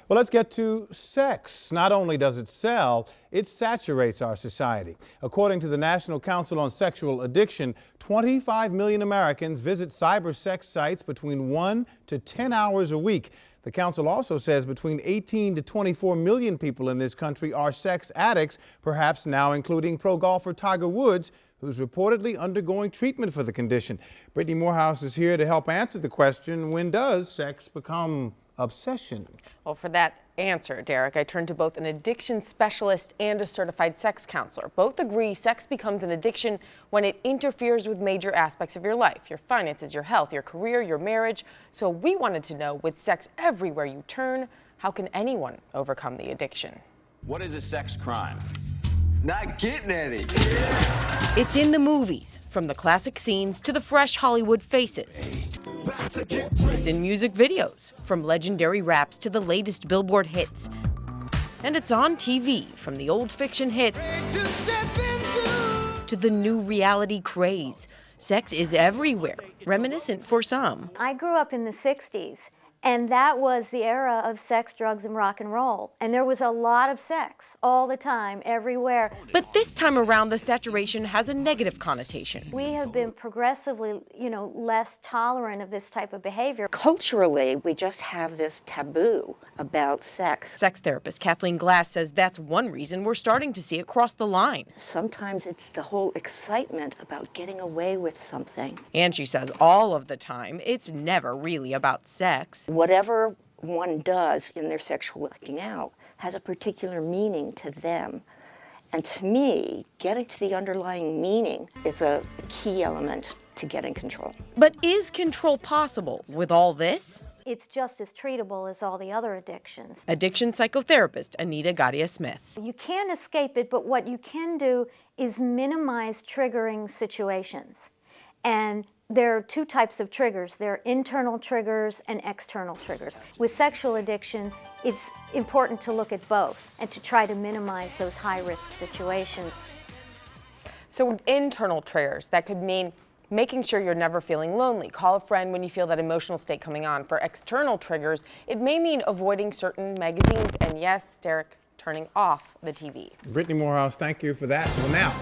Well, let's get to sex. Not only does it sell, it saturates our society. According to the National Council on Sexual Addiction, 25 million Americans visit cyber sex sites between 1 to 10 hours a week. The council also says between 18 to 24 million people in this country are sex addicts, perhaps now including pro golfer Tiger Woods, who's reportedly undergoing treatment for the condition. Brittany Morehouse is here to help answer the question, when does sex become obsession? Well, for that answer, Derek, I turned to both an addiction specialist and a certified sex counselor. Both agree sex becomes an addiction when it interferes with major aspects of your life, your finances, your health, your career, your marriage. So we wanted to know, with sex everywhere you turn, how can anyone overcome the addiction? What is a sex crime? Not getting any. It's in the movies, from the classic scenes to the fresh Hollywood faces. It's in music videos, from legendary raps to the latest Billboard hits. And it's on TV, from the old fiction hits to the new reality craze. Sex is everywhere, reminiscent for some. I grew up in the 60s, and that was the era of sex, drugs, and rock and roll. And there was a lot of sex all the time, everywhere. But this time around, the saturation has a negative connotation. We have been progressively, less tolerant of this type of behavior. Culturally, we just have this taboo about sex. Sex therapist Kathleen Glass says that's one reason we're starting to see it cross the line. Sometimes it's the whole excitement about getting away with something. And she says all of the time, it's never really about sex. Whatever one does in their sexual acting out has a particular meaning to them. And to me, getting to the underlying meaning is a key element to getting control. But is control possible with all this? It's just as treatable as all the other addictions. Addiction psychotherapist Anita Gadia-Smith. You can't escape it, but what you can do is minimize triggering situations. And there are two types of triggers. There are internal triggers and external triggers. With sexual addiction, it's important to look at both and to try to minimize those high-risk situations. So with internal triggers, that could mean making sure you're never feeling lonely. Call a friend when you feel that emotional state coming on. For external triggers, it may mean avoiding certain magazines and, yes, Derek, turning off the TV. Brittany Morehouse, thank you for that. Well, now.